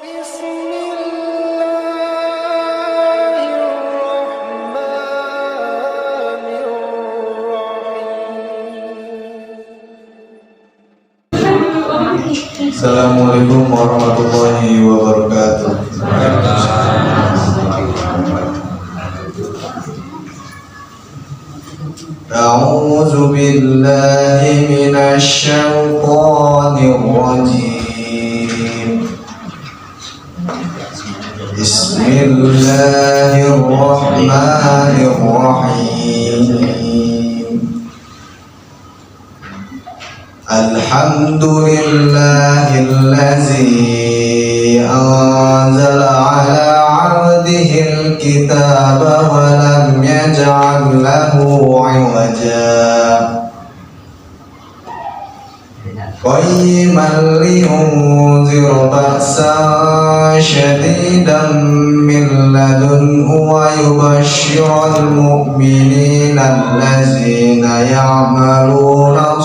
Assalamualaikum warahmatullahi wabarakatuh. A'udzu billahi minasy syaithanir rajim. Bismillahirrahmanirrahim. Alhamdulillahillazi anzala ala 'abdihil kitaba wa lam yaj'al lahu 'iwaja qayyiman liyunzira ba'san shadidan min ladunhu wa yubashshiral mu'minina allazina ya'maluna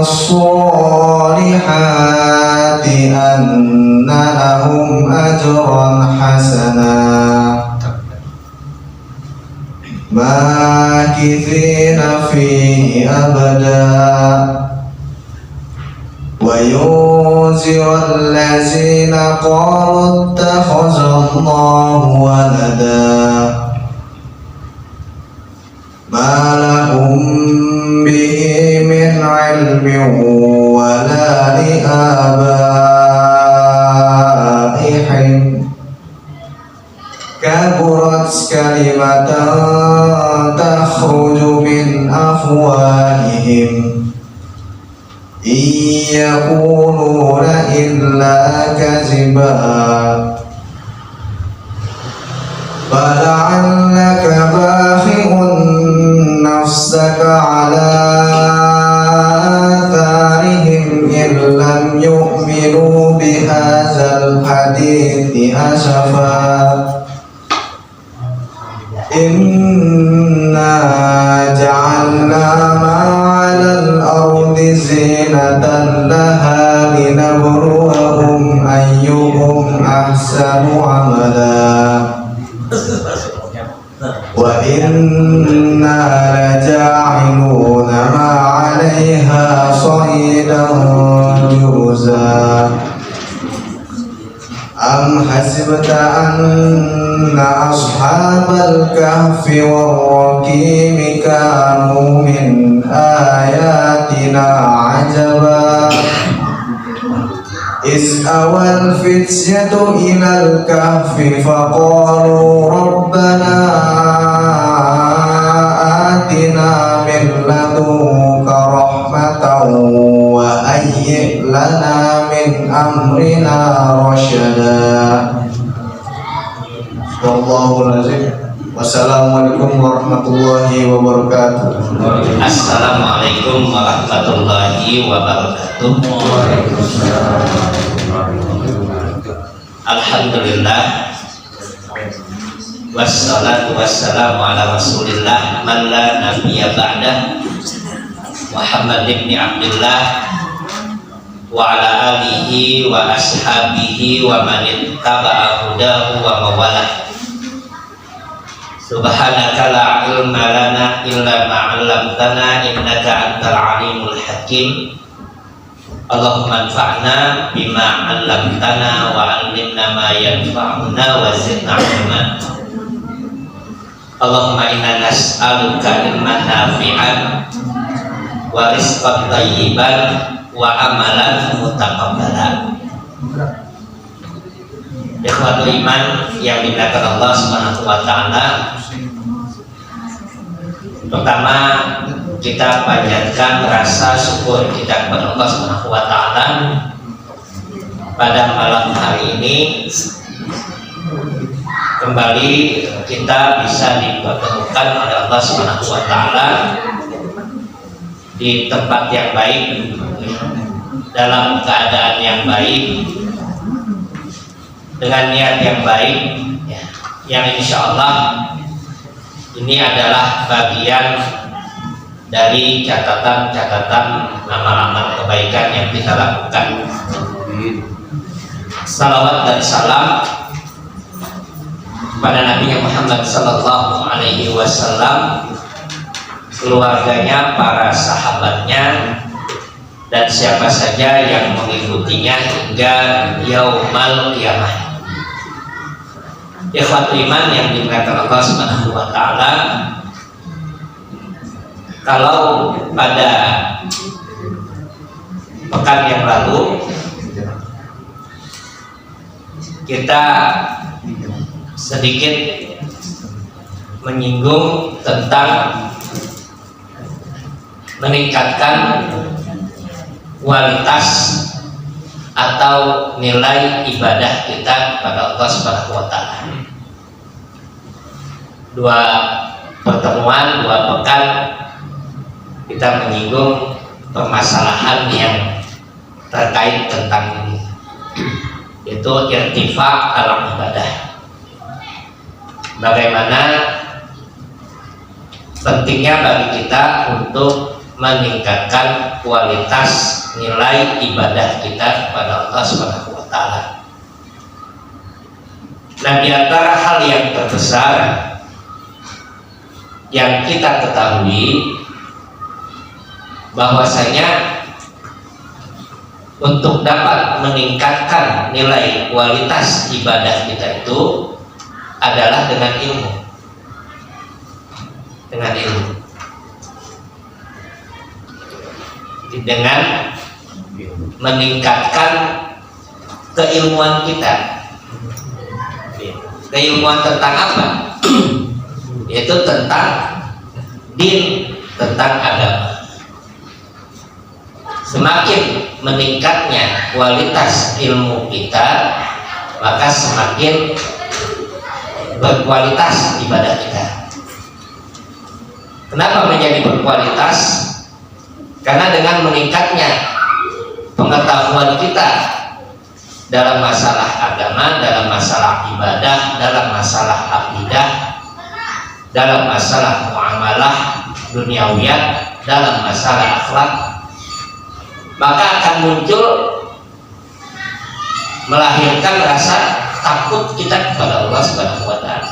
as-solihati anna lahum ajran hasana makithina fihi abada wa yunzira allazina qalu ittakhadallahu walada ma lahum bihi min ilmin wa la li abaihim kaburat kalimatan takhruju min afwahihim yaquluna illa kaziba fala'allaka bakhi'un nafsaka ala atharihim in lam yu'minu bihadzal hadithi asafa inna ja'alna ma'alal ardi zinatan laha linabluwahum ayyuhum ahsanu amala wa inna laja'iluna ma'alaiha sa'idan juruza am hasibta anna ashabal kahfi war-raqimi kanu min ayatina ajaba is awal fityatu ilal kahfi faqalu rabbana atina min ladunka rahmatan wa hayyi' lana min amrina rasyada. Wallahul azim. Wassalamualaikum warahmatullahi wabarakatuh. Assalamualaikum warahmatullahi wabarakatuh. Alhamdulillah, wassalatu wassalamu ala rasulillah man la nabiyya ba'dah, Muhammad ibn Abdullah wa ala alihi wa ashabihi wa man ittaba'a hudahu wa mawalah. Subhanaka la ilma lana illa ma 'allamtana innaka antal alimul hakim. Allahumma anfa'na bima 'allamtana wa 'allimna ma yanfa'una wa zidna 'ilma. Allahumma inna nas'aluka ilman nafi'an wa rizqan thayyiban wa amalan mutaqabbalan. Ikhwatul iman yang dimuliakan Allah Subhanahu wa taala, pertama kita panjatkan rasa syukur kita kepada Allah Subhanahu wa taala pada malam hari ini. Kembali kita bisa dipertemukan oleh Allah Subhanahu wa taala di tempat yang baik, dalam keadaan yang baik, dengan niat yang baik, yang insya Allah ini adalah bagian dari catatan-catatan amal-amal kebaikan yang kita lakukan. Salawat dan salam pada Nabi Muhammad Sallallahu Alaihi Wasallam, keluarganya, para sahabatnya, dan siapa saja yang mengikutinya hingga yaumal qiyamah. Ikhwatul iman yang dimuliakan Allah Subhanahu wa taala, kalau pada pekan yang lalu kita sedikit menyinggung tentang meningkatkan kualitas atau nilai ibadah kita kepada Allah Subhanahu wa taala. Dua pertemuan, dua pekan kita menyinggung permasalahan yang terkait tentang ini, yaitu irtifaq dalam ibadah. Bagaimana pentingnya bagi kita untuk meningkatkan kualitas nilai ibadah kita kepada Allah Subhanahu wa taala. Nah, di antara hal yang terbesar yang kita ketahui bahwasanya untuk dapat meningkatkan nilai kualitas ibadah kita itu adalah dengan ilmu. Dengan ilmu. Dengan meningkatkan keilmuan kita. Keilmuan tentang apa? Yaitu tentang din, tentang agama. Semakin meningkatnya kualitas ilmu kita, maka semakin berkualitas ibadah kita. Kenapa menjadi berkualitas? Karena dengan meningkatnya pengetahuan kita dalam masalah agama, dalam masalah ibadah, dalam masalah akidah, dalam masalah muamalah duniawiyah, dalam masalah akhlak, maka akan muncul melahirkan rasa takut kita kepada Allah Subhanahu wa taala.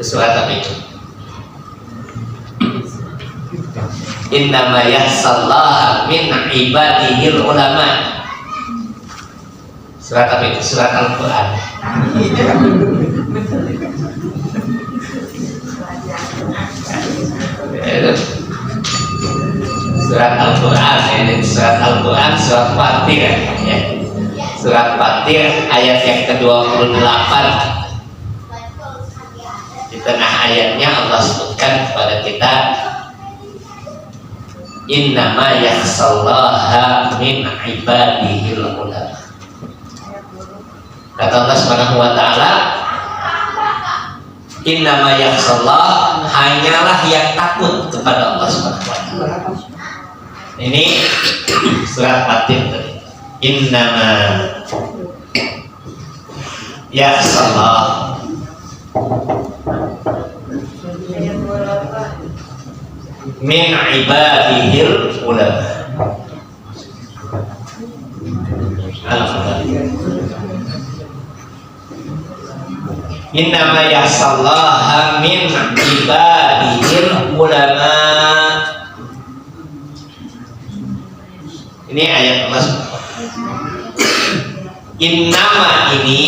Sesuatu itu. Innama yahsallaha min ibadihil ulama. Surat apa itu? Surat Al-Quran. Surat Al-Quran, ini surat Al-Quran, surat Fatir, ya. Surat Fatir ayat yang ke-28. Di tengah ayatnya Allah sebutkan kepada kita, innama yakhsallaha min ibadihil ulama. Kata Allah Subhanahu wa taala, innama yakhsallah, hanyalah yang takut kepada Allah Subhanahu wa taala. Ini surat Fatir tadi. Innama yakhsallah min ibadihil ulama. Innama yakhsallaha min ibadihil ulama. Ini ayat Allah. Innama ini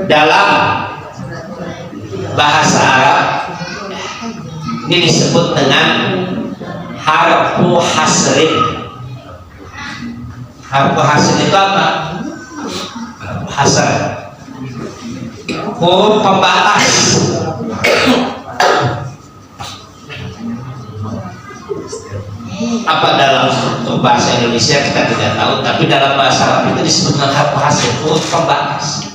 dalam bahasa Arab ini disebut dengan harfu hasrin. Harfu hasrin itu apa? Harfu hasr, huruf pembatas. Apa dalam bahasa Indonesia kita tidak tahu, tapi dalam bahasa Arab itu disebut dengan harfu hasr, huruf pembatas,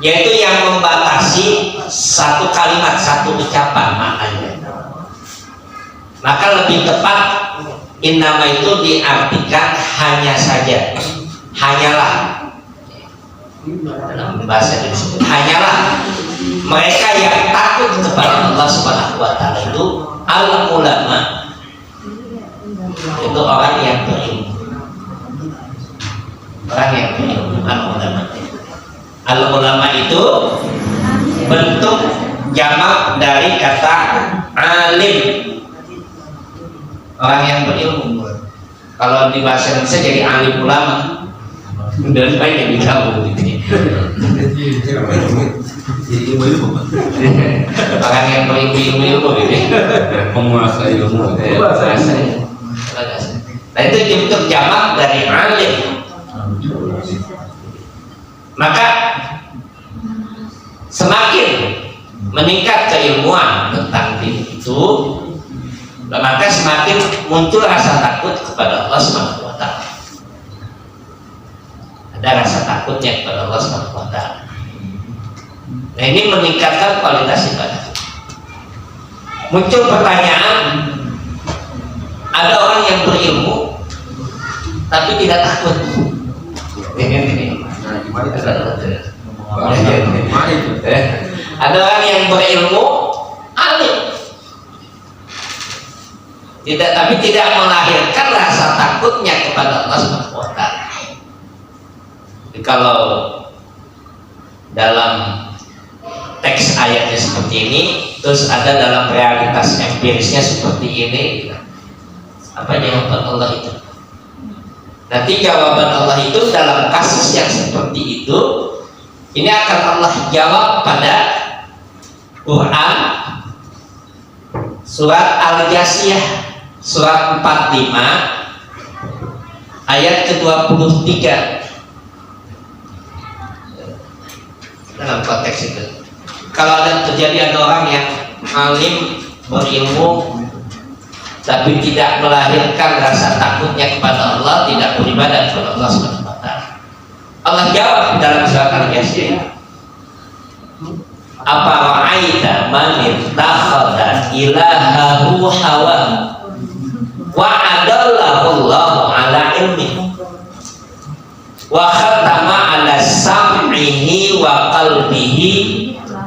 yaitu yang membatasi satu kalimat, satu ucapan maknanya. Maka lebih tepat innama itu diartikan hanya saja, hanyalah. Dalam bahasa itu disebut hanyalah. mereka yang takut kepada Allah Subhanahu wa taala itu al-ulama, itu orang yang berilmu. Orang yang berilmu, al-ulama. Al-ulama itu bentuk jamak dari kata alim, orang yang berilmu. Kalau di bahasa Indonesia jadi alim ulama, dan banyak yang digabung gitu. Orang yang berilmu gitu, menguasai ilmu. Nah itu bentuk jamak dari alim. Maka semakin meningkat keilmuan tentang diri itu, maka semakin muncul rasa takut kepada Allah Subhanahu wa taala. Ada rasa takutnya kepada Allah Subhanahu wa taala. Nah ini meningkatkan kualitas ibadah. Muncul pertanyaan, ada orang yang berilmu tapi tidak takut. Ada orang yang berilmu alim, tapi tidak melahirkan rasa takutnya kepada Allah Subhanahu wa taala. Kalau dalam teks ayatnya seperti ini, terus ada dalam realitas empirisnya seperti ini, apa jawaban Allah itu? Nanti jawaban Allah itu dalam kasus yang seperti itu, ini akan Allah jawab pada Quran surat Al-Jasiyah surat 45 ayat ke-23. Dalam konteks itu, kalau terjadi ada orang yang alim, berilmu, tapi tidak melahirkan rasa takutnya kepada Allah, tidak beribadah kepada Allah Subhanahu wa taala, Allah jawab dalam surat Al-Jasiyah, apa ra'aita man ittakhadha ilahahu hawa wa adallahu Allahu ala ilmi wa khatama ala sam'ihi wa qalbihi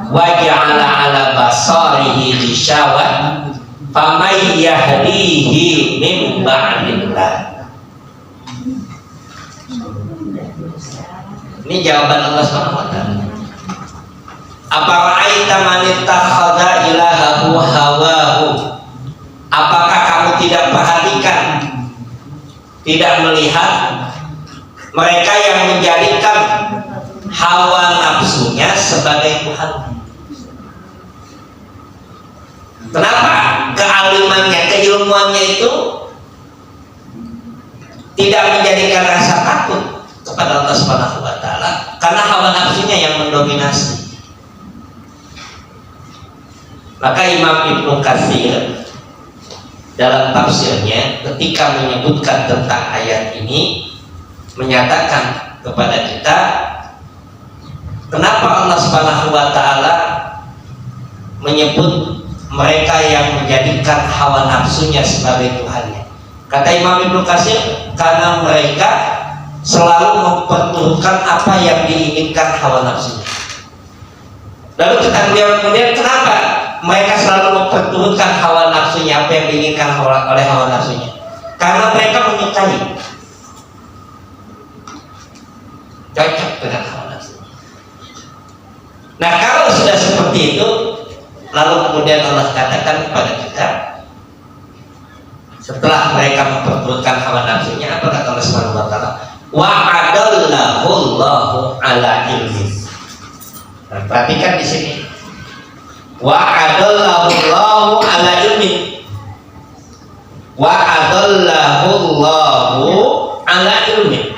wa ja'ala ala basarihi ghishawah faman yahdihi min ba'dillah. Ini jawaban Allah Subhanahu wa taala. Apa ra'aita man ittakhadha ilahahu hawahu? Apakah kamu tidak perhatikan, tidak melihat mereka yang menjadikan hawa nafsunya sebagai Tuhan? Kenapa? Kealimannya, keilmuannya itu tidak menjadikan rasa takut kepada Allah Subhanahu wa taala, karena hawa nafsunya yang mendominasi. Maka Imam Ibnu Katsir dalam tafsirnya ketika menyebutkan tentang ayat ini menyatakan kepada kita, kenapa Allah Subhanahu wa taala menyebut mereka yang menjadikan hawa nafsunya sebagai Tuhannya. Kata Imam Ibnu Katsir, karena mereka selalu memperturutkan apa yang diinginkan hawa nafsunya. Lalu kata beliau kemudian, kenapa mereka selalu memperturutkan hawa nafsunya, apa yang diinginkan oleh hawa nafsunya? Karena mereka menyukai, cocok dengan hawa nafsunya. Nah kalau sudah seperti itu, lalu kemudian Allah katakan kepada kita, setelah mereka memperturutkan hawa nafsunya, apa kata Allah Subhanahu wa taala? Wa adallahu Allahu ala ilmi. Nah, perhatikan di sini. Wa adallahu Allahu ala ilmi. Wa adallahu Allahu ala ilmi.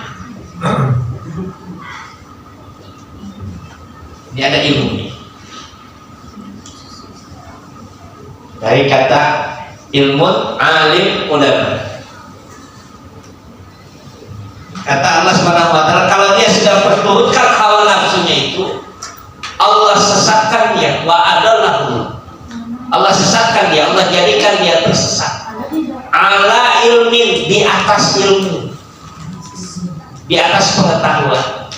Ini ada ilmu nih. Dari kata ilmun, alim, ulama. Kata Allah Subhanahu wa taala, kalau dia sudah perturutkan hawa nafsunya itu, Allah sesatkan dia. Wa adallahu, Allah sesatkan dia, Allah jadikan dia tersesat. Ala ilmin, di atas ilmu, di atas pengetahuan.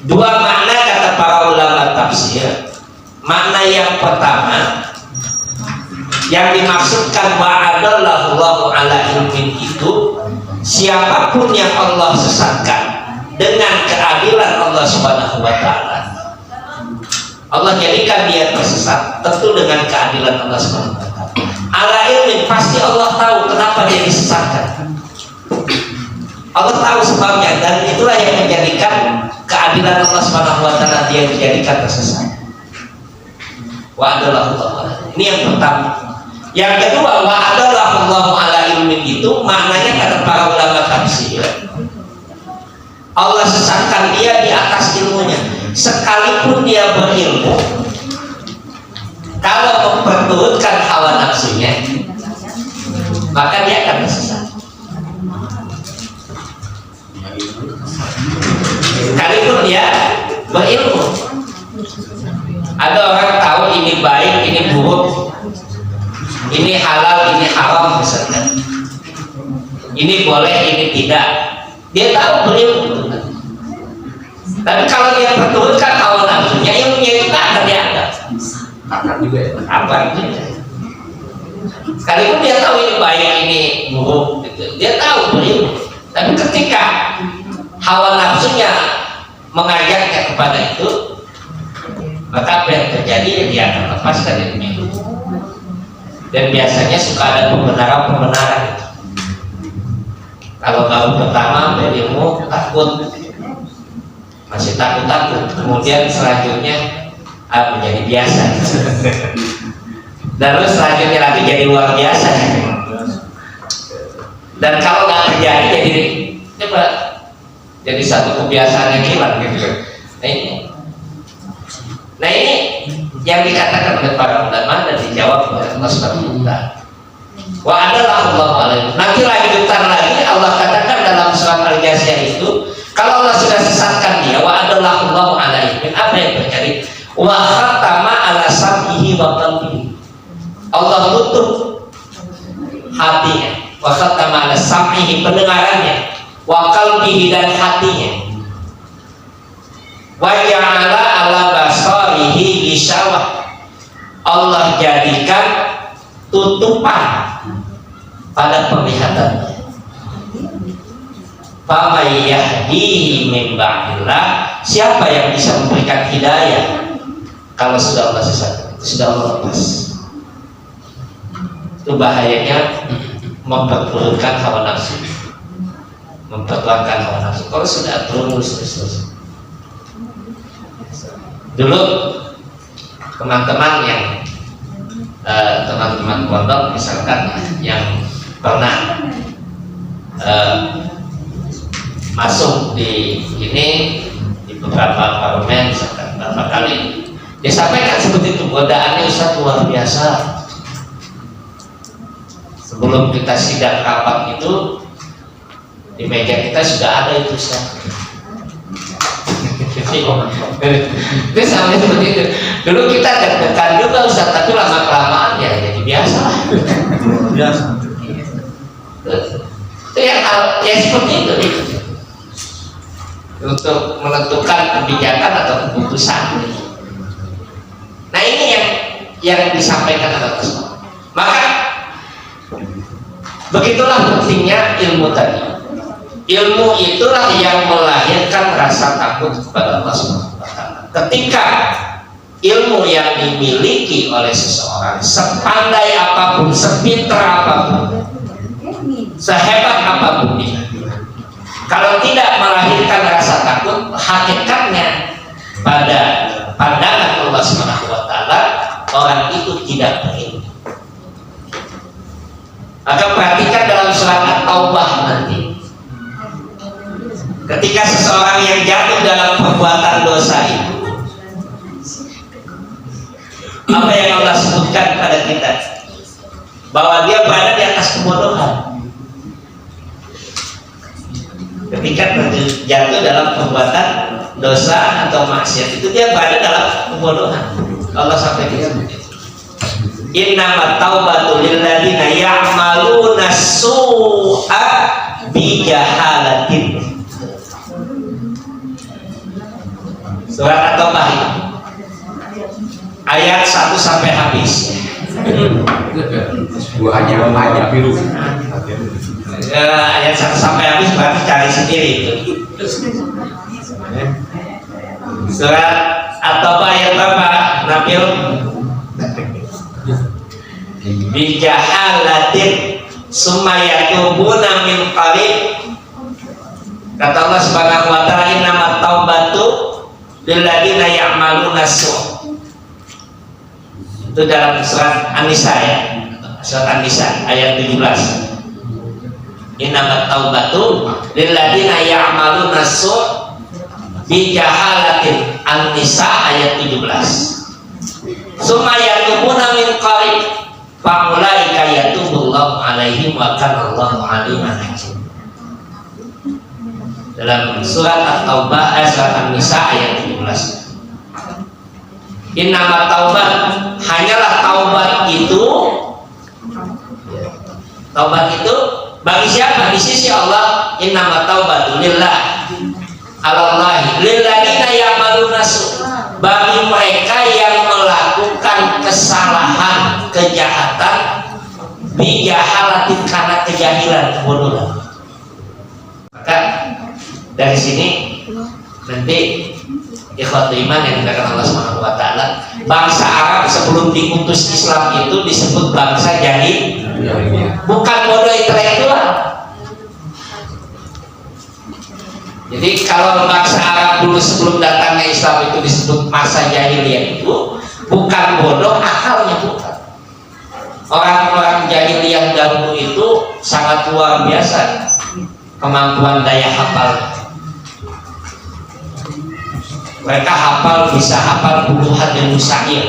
Dua makna kata para ulama tafsir. Makna yang pertama, yang dimaksudkan wa'adallahu ala ilmin itu siapapun yang Allah sesatkan dengan keadilan Allah Subhanahu wa taala, Allah jadikan dia tersesat tentu dengan keadilan Allah Subhanahu wa taala. Ala ilmin, pasti Allah tahu kenapa dia disesatkan. Allah tahu sebabnya, dan itulah yang menjadikan keadilan Allah Subhanahu wa taala dia dijadikan tersesat. Wa'adallahu. Ini yang pertama. Yang kedua, wa'adallahu ala ilmin itu maknanya kata para ulama tafsir, Allah sesatkan dia di atas ilmunya. Sekalipun dia berilmu, kalau memperturutkan hawa nafsunya, maka dia akan tersesat. Sekalipun dia berilmu, ada orang tahu ini baik, ini buruk, ini halal, ini haram misalnya, ini boleh, ini tidak, dia tahu berilmu. Tapi kalau dia perturutkan hawa nafsunya, ilmunya itu tak akan dianggap. Akan juga ya. Apa itu? Sekalipun dia tahu ini baik, ini buruk, gitu. Dia tahu berilmu. Tapi ketika hawa nafsunya mengajaknya kepada itu, maka apa yang terjadi, dia akan lepaskan ilmu. Dan biasanya suka ada pembenaran-pembenaran. Kalau baru pertama berilmu takut, masih takut-takut, kemudian selanjutnya menjadi biasa, dan terus selanjutnya lagi jadi luar biasa. Dan kalau nggak terjadi jadi satu kebiasaan yang hilang gitu. Nah ini yang dikatakan oleh para ulama dan dijawab oleh Allah Subhanahu wa taala. Wa adallahu alaihi. Nanti lanjutan lagi Allah katakan dalam surat Al-Jasiyah itu, kalau Allah sudah sesatkan dia, wa adallahu alaihi, apa yang terjadi? Wa khatama ala sam'ihi wa qalbihi. Allah tutup hatinya. Wa khatama ala sam'ihi, pendengarannya, wa qalbihi, dan hatinya. Wa ja'ala ala basarihi ghishawah. Allah jadikan tutupan pada penglihatannya. Faman yahdihi min ba'dillah, siapa yang bisa memberikan hidayah kalau sudah Allah sesat, sudah Allah lepas. Itu bahayanya memperturutkan hawa nafsu, mempertuangkan hawa nafsu. Kalau sudah terus. Dulu teman-teman yang teman-teman pondok misalkan yang pernah masuk di beberapa parlemen misalkan beberapa kali, dia sampaikan seperti itu, godaannya Ustaz luar biasa. Sebelum kita sidang rapat itu, di meja kita sudah ada itu Ustaz. Itu sampai seperti itu. Dulu kita deg-degan juga Ustaz, tapi lama-kelamaan ya jadi biasa. Biasa. Itu yang seperti itu. Untuk menentukan kebijakan atau keputusan. Nah ini yang disampaikan oleh Rasul. Maka begitulah pentingnya ilmu tadi. Ilmu itulah yang melahirkan rasa takut kepada Allah Subhanahu wa taala. Ketika ilmu yang dimiliki oleh seseorang, sepandai apapun, sepintar apapun, sehebat apapun dia, kalau tidak melahirkan rasa takut, hakikatnya pada pandangan Allah Subhanahu wa taala, orang itu tidak berilmu. Maka perhatikan dalam surat At-Taubah nanti, ketika seseorang yang jatuh dalam perbuatan dosa itu, apa yang Allah sebutkan kepada kita? Bahwa dia berada di atas kebodohan. Ketika jatuh dalam perbuatan dosa atau maksiat itu, dia berada dalam kebodohan. Allah sampaikan seperti itu. Innamat taubatu lilladzina ya'maluna su'a bi jahalatin. Surat At-Taubah ayat 1 sampai habis. Hanya biru. Ayat 1 sampai habis berarti cari sendiri itu. Surat At-Taubah ayat berapa? Nabil bijahalatin sumayatubuna min qarib. Kata Allah Subhanahu wa taala, innamat taubatu lil ladzina ya'maluna su'. Itu dalam surat An-Nisa ya. Surat An-Nisa ayat 17. Innamat taubatu lil ladzina ya'maluna su' bijahalatin. An-Nisa ayat 17. Sumayatubuna min qarib fa'ulaika yatubullahu alaihim wa kana Allahu aliman hakim. Dalam surat At-Taubah surat An-Nisa ayat 17. Innamat taubat, hanyalah taubat itu bagi siapa? Di sisi Allah. Innamat taubatu lillah alallahi lilladzina ya'maluna su', bagi mereka yang melakukan kesalahan, kejahatan bijahalatin, karena kejahilan, kebodohan. Maka dari sini nanti ikhwatul iman yang dikatakan Allah Subhanahu wa taala, bangsa Arab sebelum diutus Islam itu disebut bangsa jahil, bukan bodoh intelektual. Jadi kalau bangsa Arab dulu sebelum datangnya Islam itu disebut masa jahiliyah, itu bukan bodoh, akalnya bukan. Orang-orang jahiliyah dahulu itu sangat luar biasa kemampuan daya hafal. Mereka bisa hafal puluhan ilmu syair,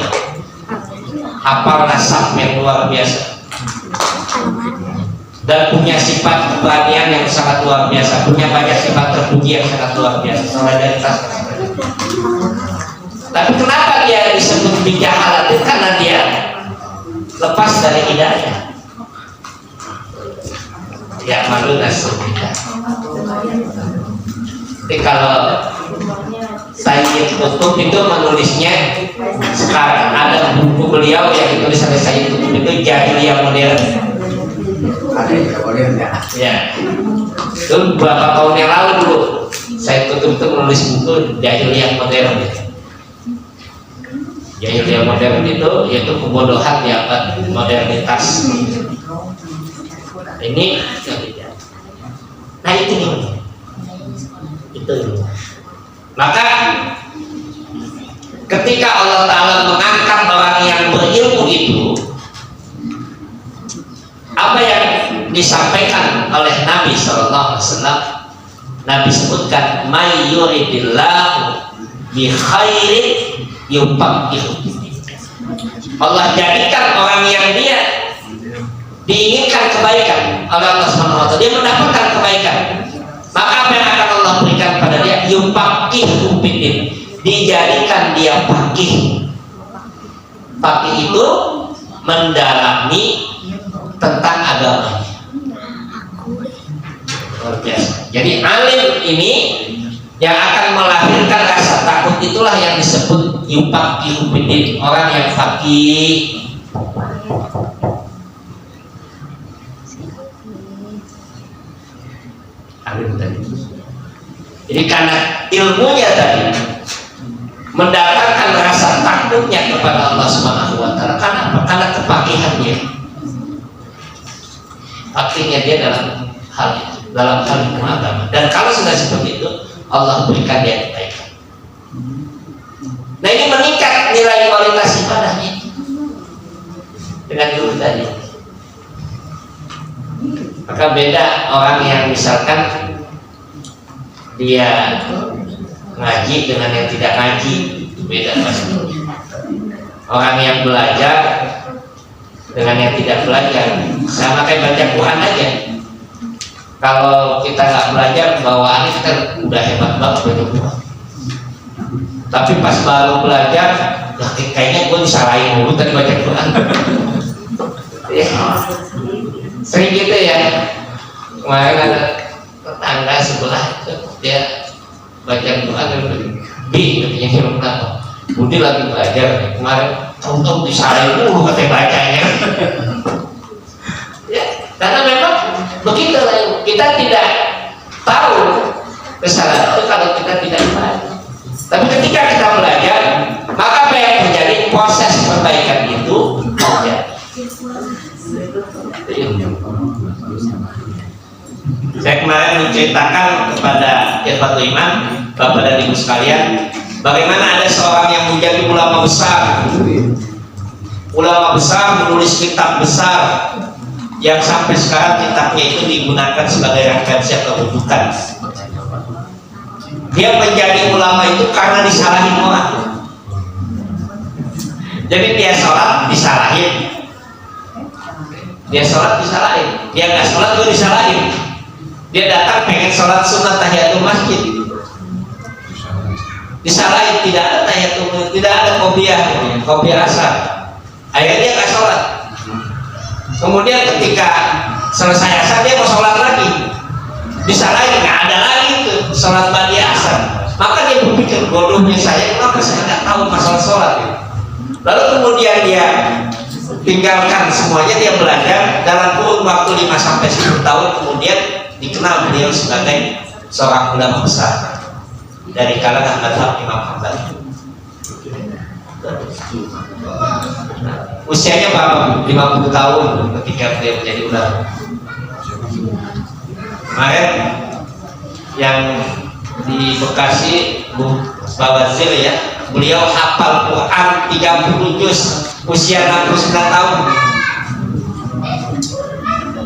hafal nasab yang luar biasa, dan punya sifat keberanian yang sangat luar biasa, punya banyak sifat terpuji yang sangat luar biasa, solidaritas. Tapi kenapa dia disebut bijahalatin? Karena dia lepas dari hidayah. Ya malu nasibnya. Jadi kalau Sayyid Qutb itu menulisnya, sekarang ada buku beliau yang ditulis oleh Sayyid Qutb itu Jahiliyah Modern. Ada yang modern ya? Ya. Itu beberapa tahun yang lalu dulu Sayyid Qutb itu menulis buku Jahiliyah Modern. Jahiliyah Modern itu yaitu kebodohan di abad modernitas. Ini, nah itu nih. Itu. Maka ketika Allah Ta'ala mengangkat orang yang berilmu itu, apa yang disampaikan oleh Nabi SAW, Nabi sebutkan may yuridillahu bi khairin yufaqihu. Allah jadikan orang yang dia diinginkan kebaikan oleh Allah SWT, dia mendapatkan kebaikan, maka apa yang akan Allah berikan pada dia? Yufaqihu fiddin, dijadikan dia faqih. Faqih itu mendalami tentang agamanya. Luar biasa. Jadi alim ini yang akan melahirkan rasa takut, itulah yang disebut yufaqihu fiddin, orang yang faqih. Jadi karena ilmunya tadi mendatangkan rasa takutnya kepada Allah Subhanahu wa taala. Karena kepakihannya. Fakihnya dia dalam hal itu, dalam hal ilmu agama. Dan kalau sudah seperti itu, Allah berikan dia kebaikan. Nah, ini meningkat nilai kualitas ibadahnya dengan ilmu tadi. Maka beda orang yang misalkan dia ngaji dengan yang tidak ngaji, itu beda pasti. Orang yang belajar dengan yang tidak belajar, sama kayak baca Quran aja. Kalau kita nggak belajar, bawaannya kita udah hebat banget baca Quran. Tapi pas baru belajar, ya kayaknya gue disalahin dulu tadi baca Quran. Sering gitu ya. Kemarin ada tetangga sebelah itu, dia baca Quran, Bi, katanya kira kenapa? Budi lagi belajar nih, kemarin untung disalahin dulu katanya bacanya. Ya, karena memang begitu lah, kita tidak tahu kesalahan itu kalau kita tidak belajar. Tapi ketika kita belajar, maka apa yang terjadi, proses perbaikan itu terjadi. Saya kemarin menceritakan kepada Ikhwatul Iman, Bapak dan Ibu sekalian, bagaimana ada seorang yang menjadi ulama besar, menulis kitab besar yang sampai sekarang kitabnya itu digunakan sebagai referensi atau rujukan. Dia menjadi ulama itu karena disalahin orang. Jadi dia sholat disalahin, dia nggak sholat juga disalahin. Dia datang pengen sholat sunat tahiyatul masjid, disalahin, tidak ada tahiyatul, tidak ada qobliyah asar. Akhirnya dia nggak sholat. Kemudian ketika selesai asar dia mau sholat lagi, disalahin, nggak ada lagi tuh sholat ba'di asar. Maka dia berpikir, bodohnya saya, kenapa saya nggak tahu masalah sholat ini. Lalu kemudian dia tinggalkan semuanya, dia belajar dalam kurun waktu 5-10 tahun, kemudian dikenal beliau sebagai seorang ulama besar dari kalangan mazhab Imam Hambali. Usianya berapa? 50 tahun ketika beliau menjadi ulama. Kemarin yang di Bekasi, Bu Bawazir ya, beliau hafal Quran 30 juz usia 69 tahun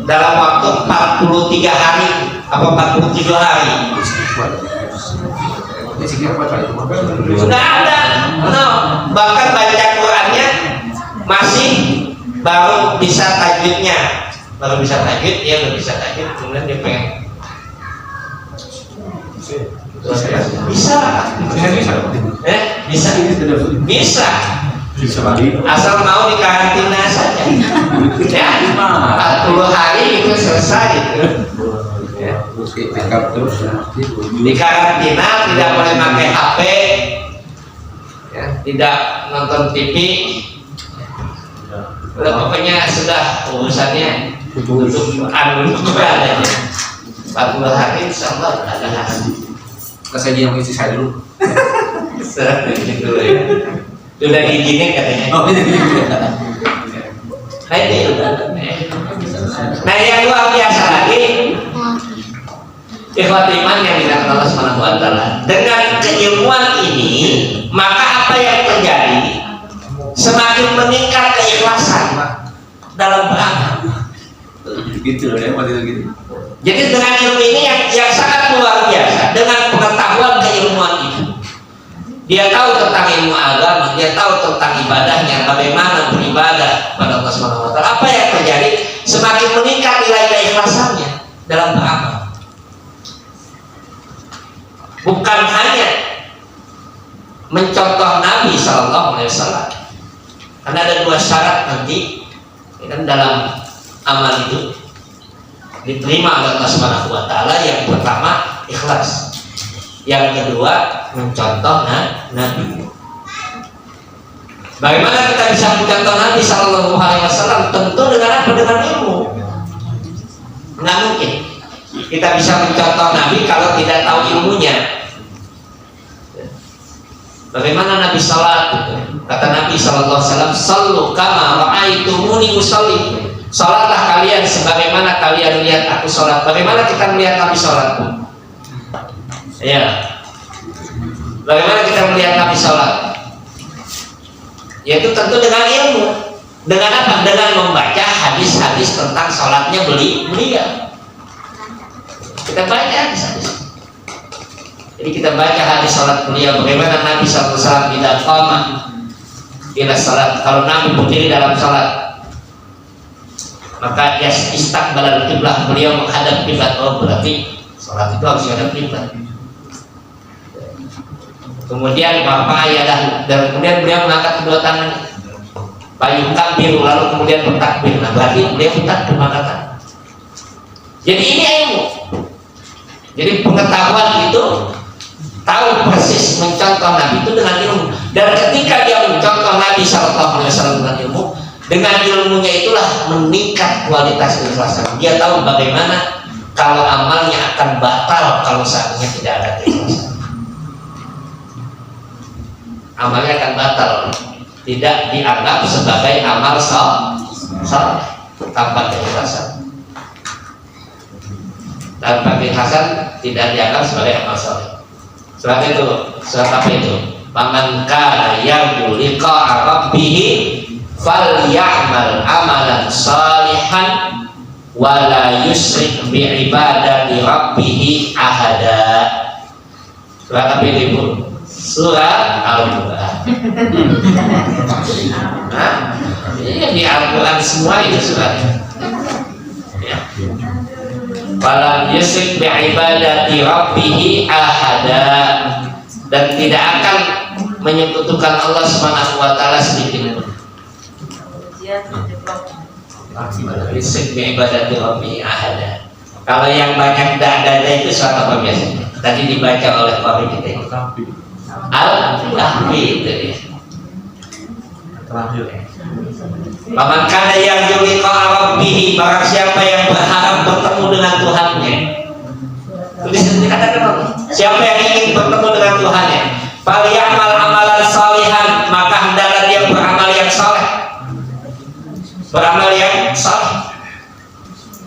dalam waktu 43 hari apa 47 hari. Sudah ada, bahkan baca Qurannya masih baru bisa tajwidnya, dia belum bisa tajwid, kemudian dia pengen bisa asal mau dikarantina saja ya, 40 hari itu selesai gitu. Dikarantina, tidak boleh pakai HP ya, tidak nonton TV, pokoknya sudah urusannya duduk adanya 40 hari insya Allah ada hasil. Saya yang isi saya dulu. Gitu ya. Sudah diizinin katanya. Oh, ini. Nah yang luar biasa lagi, ikhwatul iman yang dilakukan Allah Subhanahu wa taala. Dengan keilmuan ini, maka apa yang terjadi? Semakin meningkat keikhlasan dalam beramal. Gitu loh ya, model gitu. Jadi dengan ilmu ini yang sangat luar biasa, dengan pengetahuan keilmuan itu, dia tahu tentang ilmu agama, dia tahu tentang ibadahnya, bagaimana beribadah pada Allah Subhanahu wa taala. Apa yang terjadi? Semakin meningkat nilai keikhlasannya dalam beramal. Bukan hanya mencontoh Nabi Sallallahu Alaihi Wasallam, karena ada 2 syarat nanti kan dalam amal itu diterima oleh Allah Subhanahu wa taala. Yang pertama ikhlas, yang kedua mencontoh Nabi. Bagaimana kita bisa mencontoh Nabi Sallallahu Alaihi Wasallam? Tentu dengan apa? Dengan ilmu. Nggak mungkin kita bisa mencontoh Nabi kalau tidak tahu ilmunya. Bagaimana Nabi salat? Kata Nabi Sallallahu Alaihi Wasallam, "Sallu kama ra'aitumuni usolli." Salatlah kalian sebagaimana kalian lihat aku salat. Bagaimana kita melihat Nabi salat? Ya. Bagaimana kita melihat Nabi salat? Yaitu tentu dengan ilmu. Dengan apa? Dengan membaca hadis-hadis tentang salatnya beliau. Kita baca hadis-hadis. Jadi kita baca hadis salat beliau. Bagaimana Nabi SAW tidak qama bila salat. Kalau Nabi berdiri dalam salat, maka dia istiqbalal kiblat, beliau menghadap kiblat. Oh, berarti salat itu harus menghadap kiblat. Kemudian bapak ayadah, dan kemudian beliau mengangkat kedua tangan, payung takbir, lalu kemudian bertakbir. Nah, berarti beliau bertakbir mengangkat. Jadi ini ilmu. Jadi pengetahuan itu tahu persis hadis, mencontoh Nabi itu dengan ilmu. Dan ketika dia mencontoh Nabi SAW dengan ilmu, dengan ilmunya itulah meningkat kualitas keikhlasan. Dia tahu bagaimana kalau amalnya akan batal kalau seandainya tidak ada keikhlasan. Amalnya akan batal, tidak dianggap sebagai amal saleh tanpa keikhlasan. Tanpa keikhlasan tidak dianggap sebagai amal saleh. Surat apa itu? Faman kana yarju liqa'a rabbih falyamal amalan salihan wa la yusyrik bi ibadati rabbih ahada. Surat apa itu, Ibu? Surat Al-Quran. Nah, ini di Al-Quran semua itu suratnya. Ya. Falam yusyrik bi ibadati rabbih ahada, dan tidak akan menyekutukan Allah Subhanahu wa taala sedikit pun. Yusyrik bi ibadati rabbih ahada. Kalau yang banyak dada itu surat apa biasanya? Tadi dibaca oleh qari kita. Al-Kahfi itu dia. Terakhir. Paman kana yang liqa rabbih, barang siapa yang berharap bertemu dengan Tuhannya. Tulis dikatakan apa? Siapa yang ingin bertemu dengan Tuhannya, falyamal amalan salihan, maka hendaklah dia beramal yang saleh. Beramal yang saleh.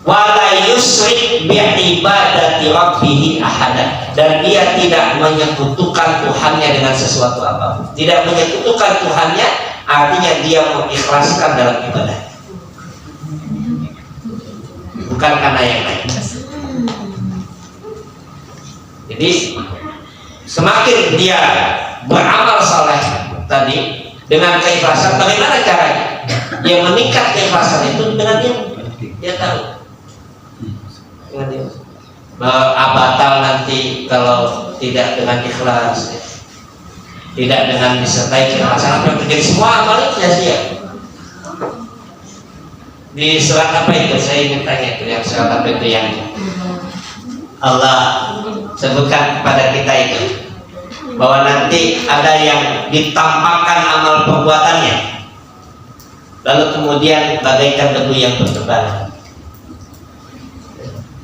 Wala yusyrik bi ibadati rabbih ahada, dan dia tidak menyekutukan Tuhannya dengan sesuatu apapun. Tidak menyekutukan Tuhannya artinya dia mengikhlaskan dalam ibadah, bukan karena yang lain. Jadi semakin dia beramal saleh tadi dengan keikhlasan, bagaimana caranya? Dia meningkat keikhlasan itu dengan dia tahu. Batal nanti kalau tidak dengan ikhlas, tidak dengan disertai keikhlasan, apa yang terjadi? Semua amalnya sia-sia. Di surat apa itu? Saya ingin tanya itu, yang surat apa itu yang Allah sebutkan kepada kita itu, bahwa nanti ada yang ditampakkan amal perbuatannya, lalu kemudian bagaikan debu yang bertebaran.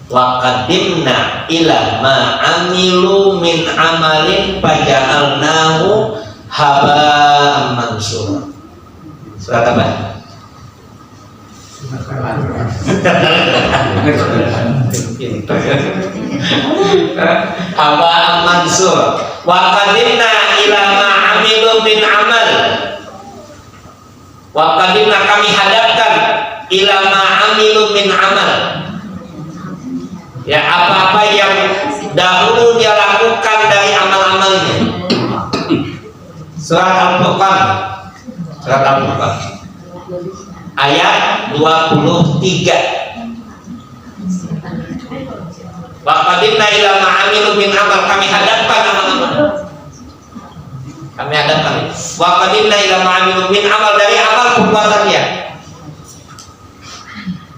Wa qadimna ila ma amilu min amalin faja'alnahu haba'an mansura. Surat apa? Haba'an mansur. Wa qadimna ila ma amilu min amal. Wa qadimna, kami hadapkan, ila ma amilu min amal, ya apa-apa yang dahulu dia lakukan dari amal-amalnya. Surat Al-Furqan, surat Al-Furqan ayat 23. Wa qadimna ila ma amilu min amal, kami hadapkan amal-amal. Kami hadapkan. Wa qadimna ila ma amilu min amal, dari amal perbuatannya.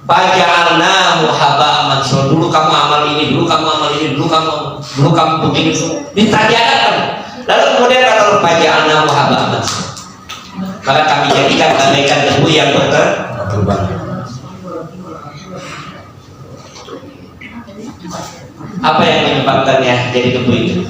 Faja'alnahu haba'an mansura. Dulu kamu amal ini, dulu kamu amal ini, dulu kamu begini, ditadiakan. Lalu kemudian kata Allah, faja'alnahu haba'an mansura, maka kami jadikan bagaikan debu yang berterbangan. Apa yang menyebabkannya jadi debu itu?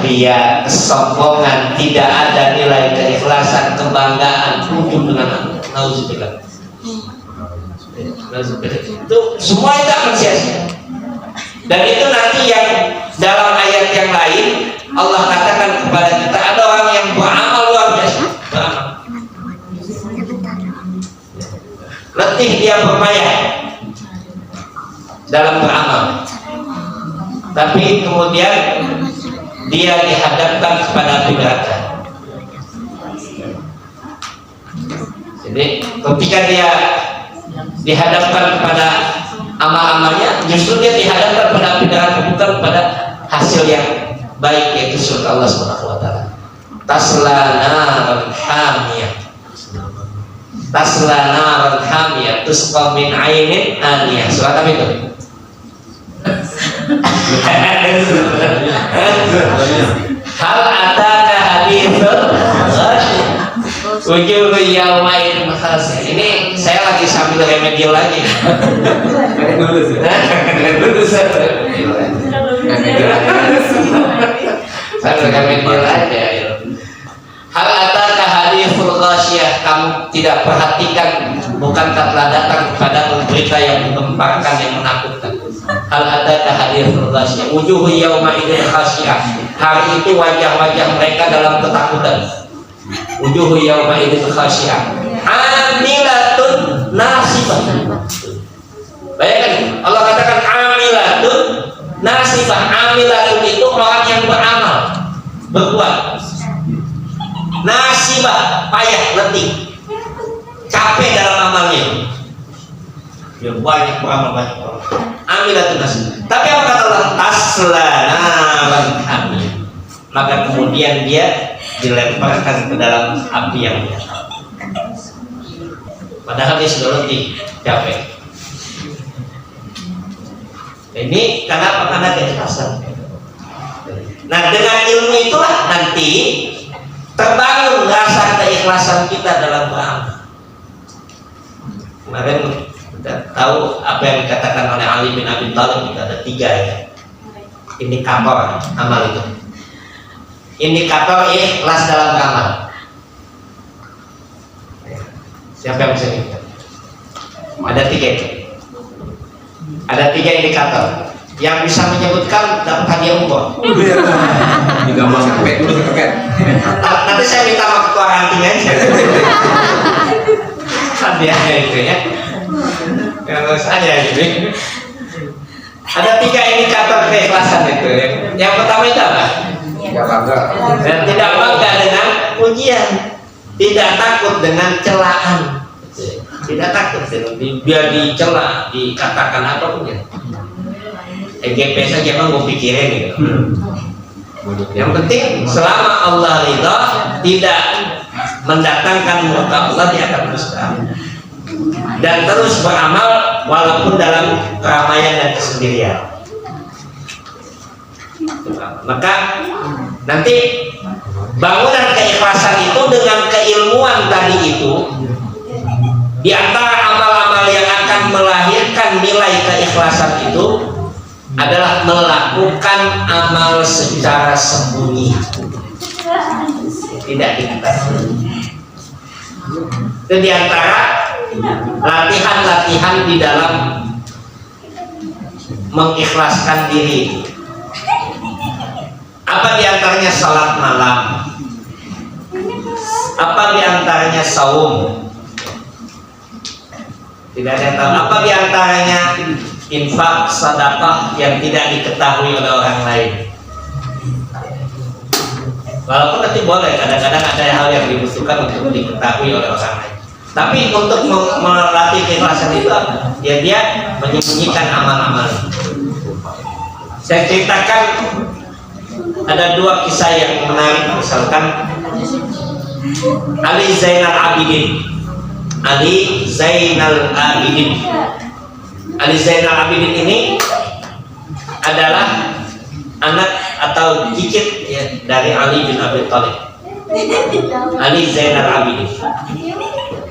Ria, kesombongan, tidak ada nilai keikhlasan, kebanggaan, ujung dengan nauzubillah. Itu semua itu akan sia-sia. Dan itu nanti yang dalam ayat yang lain Allah katakan kepada kita, ada orang yang beramal luar biasa, beramal. Letih dia berpayah dalam beramal, tapi kemudian dia dihadapkan kepada api neraka. Jadi ketika dia dihadapkan kepada amal-amalnya, justru dia dihadapkan pada api neraka, bukan pada hasil yang baik, yaitu surga Allah Subhanahu wa taala. Tasla naran hamiyah, tasla naran hamiyah tusqa min ainin aniyah. Surat apa itu? Hal ataka hadithul ghasyiyah. Wujuhun yaumaidin khasiyah. Ini saya lagi sambil remedial lagi. Sambil remedial aja. Hal ataka hadithul ghasyiyah. Kamu tidak perhatikan, bukankah telah datang kepada berita yang menggemparkan, yang menakutkan. Hal ataka hadithul ghasyiyah. Wujuhun yaumaidin khasiyah. Hari itu wajah-wajah mereka dalam ketakutan. Wujuhu yawma idzin khasyiyah amilatun nasibah. Bayangkan Allah katakan amilatun nasibah. Amilatun itu orang yang beramal, berbuat. Nasibah, payah, letih, capek dalam amalnya. Ya banyak beramal, banyak orang. Amilatun nasibah. Tapi apa kata Allah? Tasla naran hamiyah. Maka kemudian dia dilemparkan ke dalam api yang menyala. Padahal dia sudah letih, capek. Ini kenapa? Karena keikhlasan. Nah, dengan ilmu itulah nanti terbangun rasa keikhlasan kita dalam beramal. Kemarin kita tahu apa yang dikatakan oleh Ali bin Abi Thalib, itu ada 3 ya. Indikator amal itu. Indikator ikhlas dalam beramal. Siapa yang bisa ingat? Ada 3 itu. Ada 3 indikator. Yang bisa menyebutkan dapat hadiah umroh. Digambar sampai dulu sampai. Nanti saya minta sama ketua ranting aja. Hadiahnya itu ya. Yang saja ini. Ada 3 indikator keikhlasan itu. Yang pertama itu apa? Dan tidak bangga dengan pujian, tidak takut dengan celaan, tidak takut dia dicela, dikatakan apapun ya. EGP saja bang gue pikirin gitu. Yang penting selama Allah ridha, tidak mendatangkan murka Allah, dia akan terus beramal dan terus beramal walaupun dalam keramaian dan kesendirian. Maka nanti bangunan keikhlasan itu dengan keilmuan tadi itu, di antara amal-amal yang akan melahirkan nilai keikhlasan itu adalah melakukan amal secara sembunyi, tidak diketahui. Itu di antara latihan-latihan di dalam mengikhlaskan diri. Apa diantaranya salat malam? Apa diantaranya saum? Tidak ada yang tahu. Apa diantaranya infak, sedekah yang tidak diketahui oleh orang lain? Walaupun nanti boleh, kadang-kadang ada hal yang dibutuhkan untuk diketahui oleh orang lain. Tapi untuk melatih keikhlasan itu apa? Dia menyembunyikan amal-amal. Saya ceritakan ada 2 kisah yang menarik. Misalkan Ali Zainal Abidin. Ali Zainal Abidin. Ali Zainal Abidin ini adalah anak atau cicit ya, dari Ali bin Abi Thalib. Ali Zainal Abidin.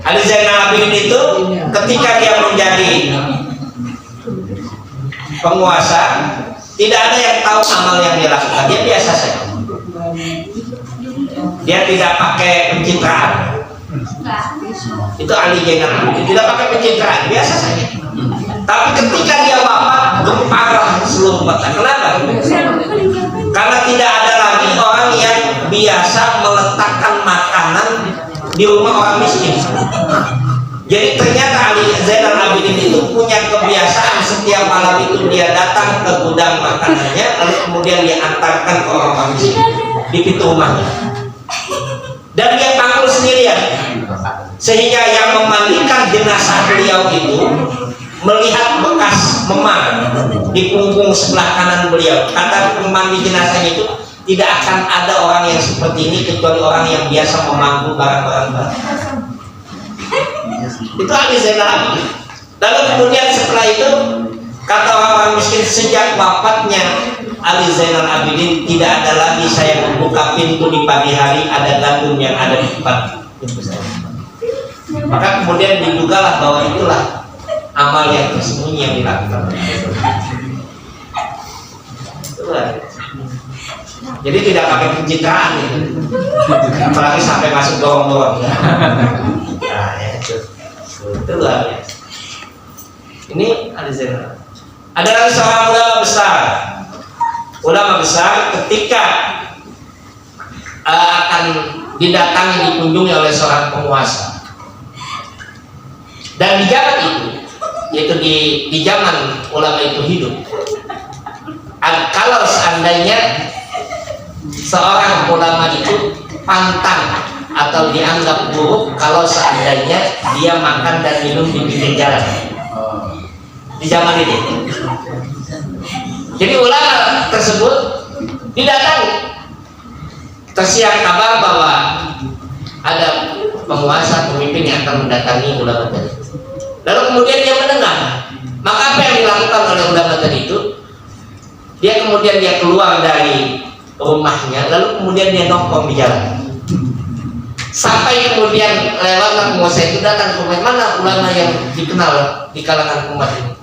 Ali Zainal Abidin itu ketika dia menjadi penguasa, tidak ada yang tahu amal yang dia lakukan. Dia biasa saja. Dia tidak pakai pencitraan. Itu Ali Zainal Abidin, tidak pakai pencitraan, biasa saja. Tapi ketika dia wafat, gemparlah seluruh kota. Kenapa? Karena tidak ada lagi orang yang biasa meletakkan makanan di rumah orang miskin. Jadi ternyata Ali Zainal Abidin itu punya kebiasaan setiap malam itu dia datang ke gudang makanannya, lalu kemudian dia antarkan ke orang miskin di pintu rumahnya. Dan dia panggul sendirian, sehingga yang memandikan jenazah beliau itu melihat bekas memar di punggung sebelah kanan beliau. Kata pemandi jenazahnya itu, tidak akan ada orang yang seperti ini kecuali orang yang biasa memanggul barang-barang baru. Itu Ali Zainal Abidin. Lalu kemudian setelah itu Kata orang miskin, sejak wafatnya Ali Zainal Abidin tidak ada lagi saya membuka pintu di pagi hari ada gandum yang ada di depan pintu saya. Maka kemudian didugalah bahwa itulah amal yang tersembunyi yang dilakukan. Itulah. Jadi tidak pakai pencitraan gitu. Apalagi sampai masuk dorong-dorong. Nah, ya itu. Itulah ya. Ini Ali Zainal. Ada lagi seorang ulama besar ketika akan didatangi, dikunjungi oleh seorang penguasa, dan di zaman itu, yaitu di zaman ulama itu hidup, kalau seandainya seorang ulama itu pantang atau dianggap buruk kalau seandainya dia makan dan minum di pinggir jalan di zaman ini. Jadi ulama tersebut didatangi, tersiar kabar bahwa ada penguasa, pemimpin yang akan mendatangi ulama tadi. Lalu kemudian dia mendengar, maka apa yang dilakukan oleh ulama tadi itu, dia keluar dari rumahnya, lalu kemudian dia nongkrong di jalan. Sampai kemudian lewatlah penguasa itu datang ke rumah, mana ulama yang dikenal di kalangan umat ini.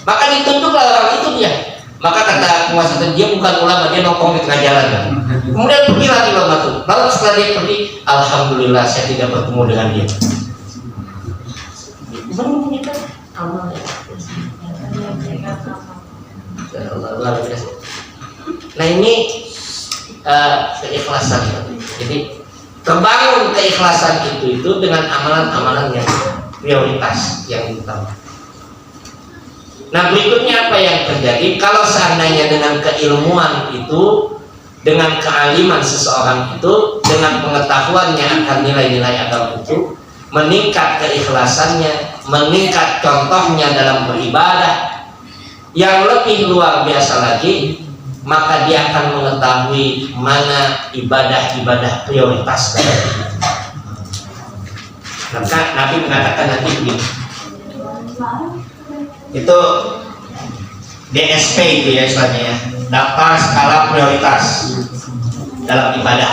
Maka ditunjuklah orang itu dia. Maka kata penguasa itu, dia bukan ulama, dia nongkrong di tengah jalan. Kemudian pergilah di ulama itu. Lalu setelah dia pergi, alhamdulillah saya tidak bertemu dengan dia. Menunjukkan amal ya. Nah ini keikhlasan. Jadi terbangun keikhlasan itu dengan amalan-amalan yang prioritas, yang utama. Nah berikutnya apa yang terjadi kalau seandainya dengan keilmuan itu, dengan kealiman seseorang itu, dengan pengetahuannya akan nilai-nilai agama itu, meningkat keikhlasannya, meningkat contohnya dalam beribadah yang lebih luar biasa lagi, maka dia akan mengetahui mana ibadah-ibadah prioritas. Maka Nabi mengatakan nanti begini, itu DSP itu ya istilahnya ya, daftar skala prioritas dalam ibadah.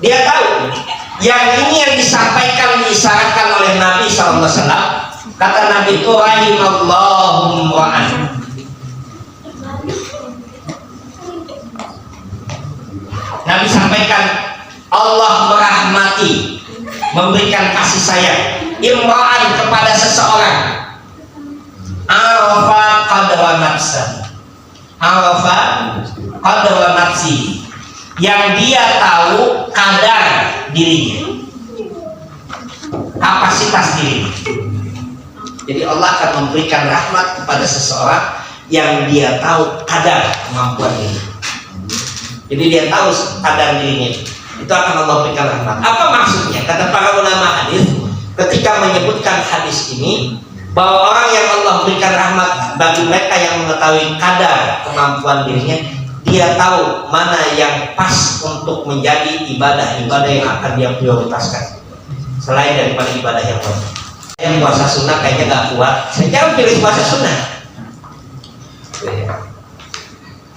Dia tahu yang ini yang disampaikan, diisyaratkan oleh Nabi SAW. Kata Nabi itu rahimallahum wa'an, Nabi sampaikan Allah merahmati, memberikan kasih sayang imra'an kepada seseorang arafa qadra nafsi, yang dia tahu kadar dirinya, kapasitas dirinya. Jadi Allah akan memberikan rahmat kepada seseorang yang dia tahu kadar kemampuan dirinya. Jadi dia tahu kadar dirinya, itu akan Allah berikan rahmat. Apa maksudnya? Kata para ulama hadis ketika menyebutkan hadis ini, bahwa orang yang Allah berikan rahmat bagi mereka yang mengetahui kadar kemampuan dirinya, dia tahu mana yang pas untuk menjadi ibadah-ibadah yang akan dia prioritaskan selain daripada ibadah yang wajib. Yang puasa sunnah kayaknya gak kuat, saya jangan pilih puasa sunnah.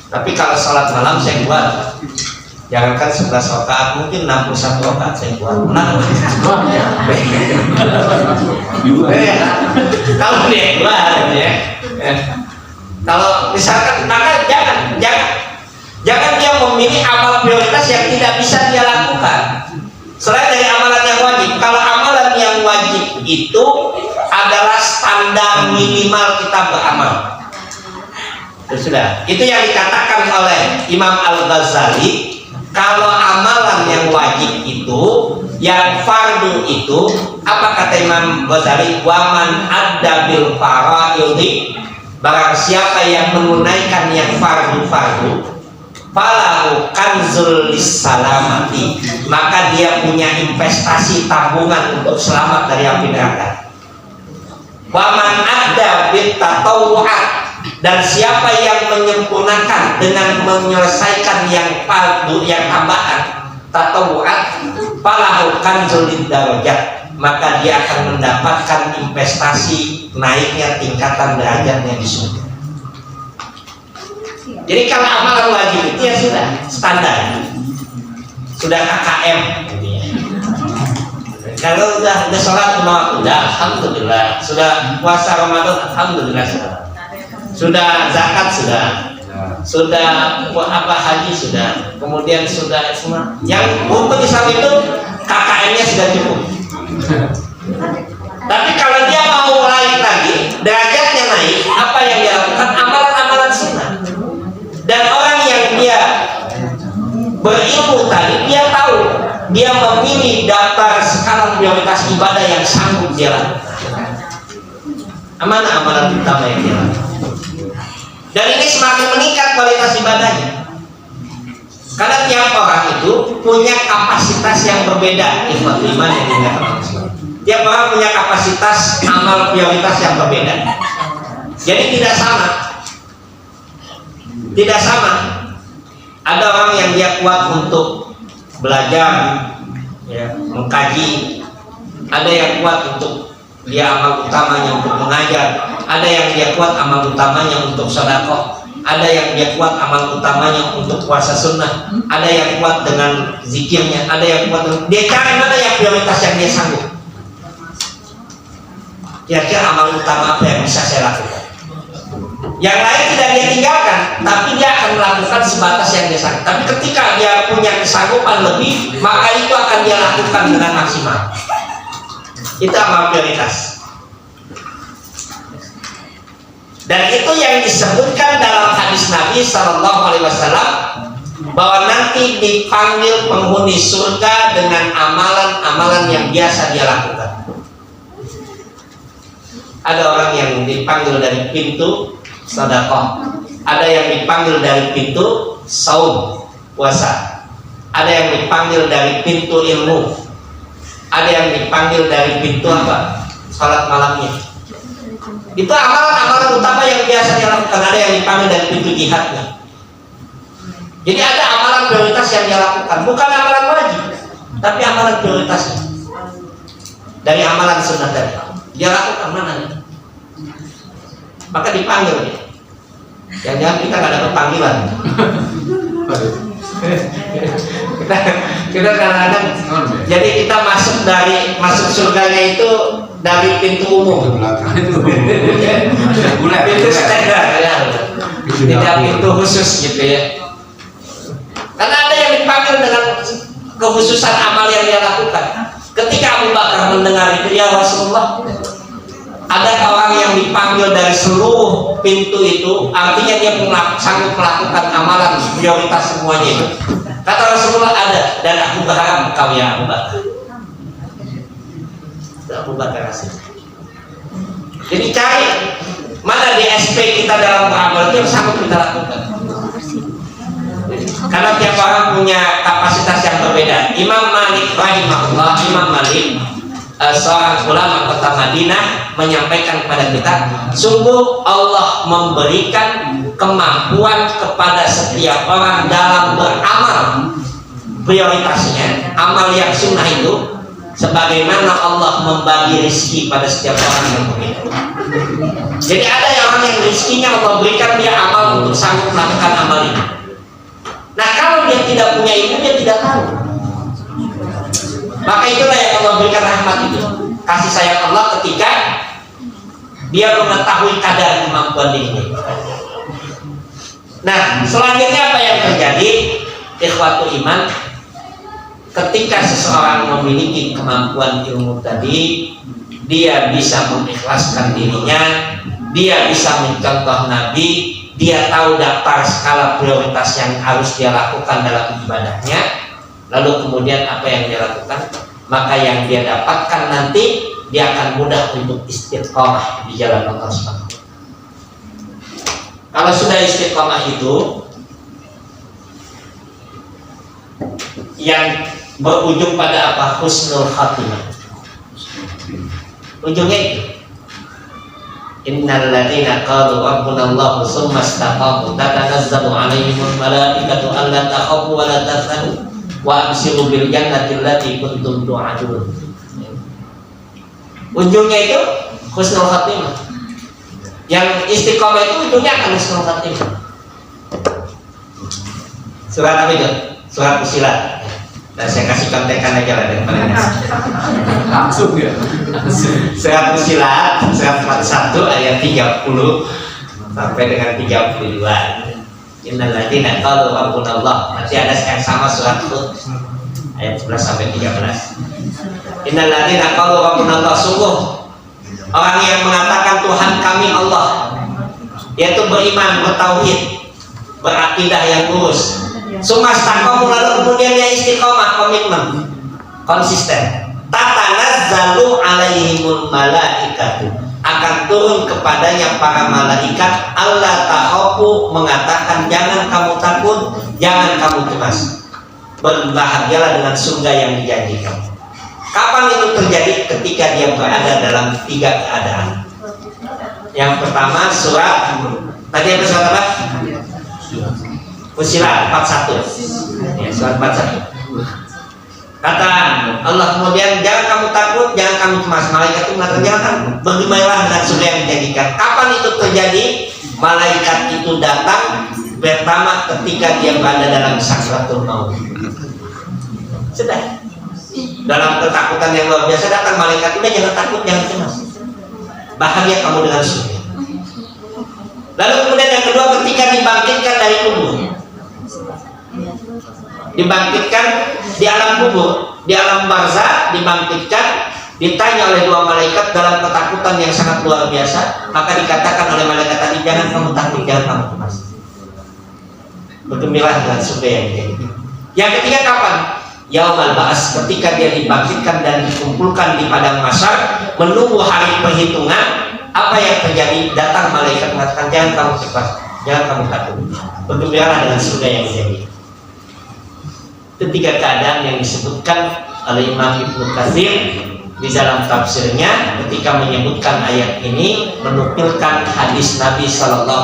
Tapi kalau sholat malam saya kuat. Jangankan 11 rakaat, mungkin 61 rakaat saya buat. Kalau dia buat ya. Kalau misalkan, maka jangan dia memilih amal prioritas yang tidak bisa dia lakukan selain dari amalan yang wajib. Kalau amalan yang wajib itu adalah standar minimal kita beramal. Sudah, itu yang dikatakan oleh Imam Al-Ghazali. Kalau amalan yang wajib itu, yang fardu itu, apa kata Imam Ghazali? Waman adda bil faraidhi, barang siapa yang menunaikan yang fardu-fardu, falahu kanzul lissalamati, maka dia punya investasi tabungan untuk selamat dari api neraka. Waman adda bit tatawwu'at, dan siapa yang menyempurnakan dengan menyelesaikan yang fardu, yang tambahan tatawu'at, falahu kanzul darajat, maka dia akan mendapatkan investasi naiknya tingkatan derajatnya di surga. Jadi kalau amalan wajib itu ya sudah standar, sudah KKM gitu ya. Kalau udah sholat udah alhamdulillah, sudah puasa Ramadan alhamdulillah, sudah zakat sudah apa haji sudah, kemudian sudah semua yang untuk Islam itu KKM-nya sudah cukup. Tapi kalau dia mau naik lagi, derajatnya naik, apa yang dia lakukan? Amalan-amalan sunnah. Dan orang yang dia berilmu tadi, dia tahu, dia memilih daftar skala prioritas ibadah yang sanggup dia lakukan. Amalan utama yang dia lakukan. Dan ini semakin meningkat kualitas ibadahnya. Karena tiap orang itu punya kapasitas yang berbeda. Ikhwat iman yang dinyatakan Islam. Tiap orang punya kapasitas amal prioritas yang berbeda. Jadi tidak sama. Tidak sama. Ada orang yang dia kuat untuk belajar, ya, mengkaji. Ada yang kuat untuk dia amal utamanya untuk mengajar. Ada yang dia kuat amal utamanya untuk sedekah. Ada yang dia kuat amal utamanya untuk puasa sunnah. Ada yang kuat dengan zikirnya. Ada yang kuat dengan... Dia cari mana yang prioritas yang dia sanggup. Kira-kira amal utama apa yang bisa saya lakukan. Yang lain tidak dia tinggalkan, tapi dia akan melakukan sebatas yang dia sanggup. Tapi ketika dia punya kesanggupan lebih, maka itu akan dia lakukan dengan maksimal. Itu amal prioritas. Dan itu yang disebutkan dalam hadis Nabi SAW, bahwa nanti dipanggil penghuni surga dengan amalan-amalan yang biasa dia lakukan. Ada orang yang dipanggil dari pintu sedekah, ada yang dipanggil dari pintu saum puasa, ada yang dipanggil dari pintu ilmu, ada yang dipanggil dari pintu apa? Salat malamnya. Itu amalan-amalan utama yang biasa dia lakukan. Ada yang dipanggil dari pintu jihadnya. Jadi ada amalan prioritas yang dia lakukan, bukan amalan wajib, tapi amalan prioritasnya. Dari amalan sunnah tadi dia lakukan mana? Maka dipanggil dia. Jangan-jangan kita nggak ada panggilan. kita kadang-kadang jadi kita masuk surganya itu dari pintu umum, pintu standar ya, tidak pintu khusus gitu ya. Karena ada yang dipanggil dengan kekhususan amal yang dia lakukan. Ketika Abu Bakar mendengar itu, ya Rasulullah, ada orang yang dipanggil dari seluruh pintu itu, artinya dia sanggup melakukan amalan prioritas semuanya itu. Kata Rasulullah, ada, dan aku berharap engkau ya Abu Bakar. Abu Bakar asik. Jadi cari mana DSP kita dalam beramal itu yang sanggup kita lakukan. Karena tiap orang punya kapasitas yang berbeda. Imam Malik rahimahullah, Imam Malik seorang ulama kota Madinah menyampaikan kepada kita, sungguh Allah memberikan kemampuan kepada setiap orang dalam beramal. Prioritasnya amal yang sunnah itu, sebagaimana Allah membagi rezeki pada setiap orang yang berbeda. Jadi ada yang orang yang rezekinya Allah berikan, dia amal untuk sanggup melakukan amal ini. Nah kalau dia tidak punya ilmu, dia tidak tahu. Maka itulah yang Allah berikan rahmat itu, kasih sayang Allah ketika dia mengetahui kadar kemampuan dirinya. Nah selanjutnya apa yang terjadi? Ikhwatul iman, ketika seseorang memiliki kemampuan ilmu tadi, dia bisa mengikhlaskan dirinya, dia bisa mencontoh Nabi, dia tahu daftar skala prioritas yang harus dia lakukan dalam ibadahnya. Lalu kemudian apa yang dia lakukan? Maka yang dia dapatkan nanti, dia akan mudah untuk istiqomah di jalan Allah SWT. Kalau sudah istiqomah itu yang berujung pada apa? Husnul khatimah. Ujungnya itu, innal ladzina qalu rabbuna Allah tsumma istaqamu tatanazzalu 'alaihimul malaikatu alla takhafu wa la tahzanu wa abshiru bil jannati allati kuntum tu'adun. Ujungnya itu husnul khatimah. Yang istiqomah itu ujungnya akan husnul khatimah. Surat apa itu? Surat Fussilat. Dan saya kasih contekan aja lah daripada Langsung ya. Surat Fussilat, surat 41 ayat 30 sampai dengan 32. Innal ladzina qalu rabbunallah. Masih ada yang sama surat Hud ayat 11 sampai 13. Innal ladzina qalu rabbunallah, sungguh orang yang mengatakan Tuhan kami Allah, yaitu beriman, bertauhid, berakidah yang lurus. Sumastaqamu, lalu kemudian dia istiqomah, komitmen, konsisten. Tatanazzalu alaihimul malaikatu, akan turun kepadanya para malaikat. Allah takhafu, mengatakan jangan kamu takut, jangan kamu cemas, berbahagialah dengan surga yang dijanjikan. Kapan itu terjadi? Ketika dia berada dalam 3 keadaan. Yang pertama surat tadi apa, surat apa? Fussilat 41. Ya, surat 41. Kata Allah kemudian, jangan kamu takut, jangan kamu cemas. Malaikat itu mengatakan jangan, bergembiralah dengan surga yang dijanjikan. Kapan itu terjadi? Malaikat itu datang pertama ketika dia berada dalam sakratul maut. Sudah. Dalam ketakutan yang luar biasa datang malaikat, udah jangan takut, jangan cemas, bahagia kamu dengan surga. Lalu kemudian yang kedua, ketika dibangkitkan dari kubur, dibangkitkan di alam kubur, di alam barzah, dibangkitkan, ditanya oleh 2 malaikat dalam ketakutan yang sangat luar biasa, maka dikatakan oleh malaikat tadi, jangan kamu takut, jangan kamu cemas, bergembiralah dengan surga yang dijanjikan. Yang ketiga kapan? Yaumal ba'as, ketika dia dibangkitkan dan dikumpulkan di padang mahsyar menunggu hari perhitungan. Apa yang terjadi? Datang malaikat mengatakan jangan kamu cepat, jangan kamu takut, bergembiralah dengan surga yang dijanjikan. Ketiga keadaan yang disebutkan oleh Imam Ibnu Katsir di dalam tafsirnya ketika menyebutkan ayat ini, menukilkan hadis Nabi SAW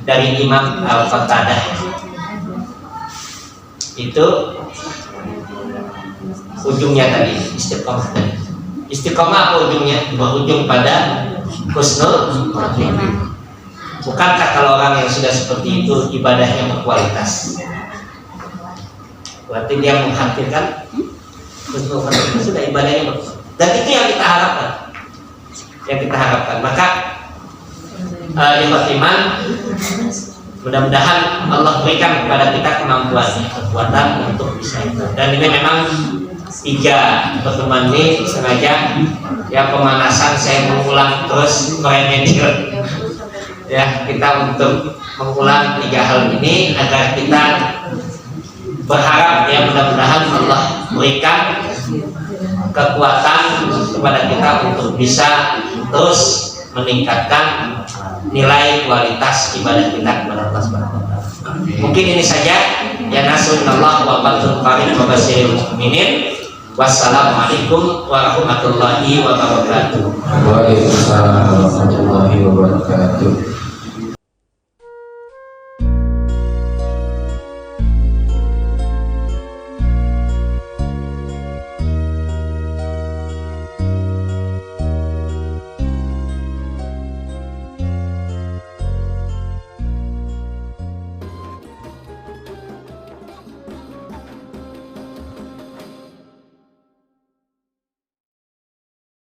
dari Imam Al-Qatadah. Itu ujungnya tadi istiqomah tadi. Istiqomah apa ujungnya? Berujung pada husnul khatimah. Bukankah kalau orang yang sudah seperti itu ibadahnya berkualitas? Berarti dia menghadirkan husnul khatimah, sudah ibadahnya berkualitas. Dan itu yang kita harapkan. Yang kita harapkan. Maka iman, mudah-mudahan Allah berikan kepada kita kekuatan untuk bisa itu. Dan ini memang 3 pertemuan ini sengaja ya pemanasan, saya mengulang terus meremedir ya kita untuk mengulang 3 hal ini agar kita berharap ya mudah-mudahan Allah berikan kekuatan kepada kita untuk bisa terus meningkatkan nilai kualitas ibadah kita kepada Allah Subhanahu wa taala. Mungkin ini saja, ya nasrullah wa fathul qarib wa basyiril mukminin. Wassalamualaikum warahmatullahi wabarakatuh. Waalaikumsalam warahmatullahi wabarakatuh.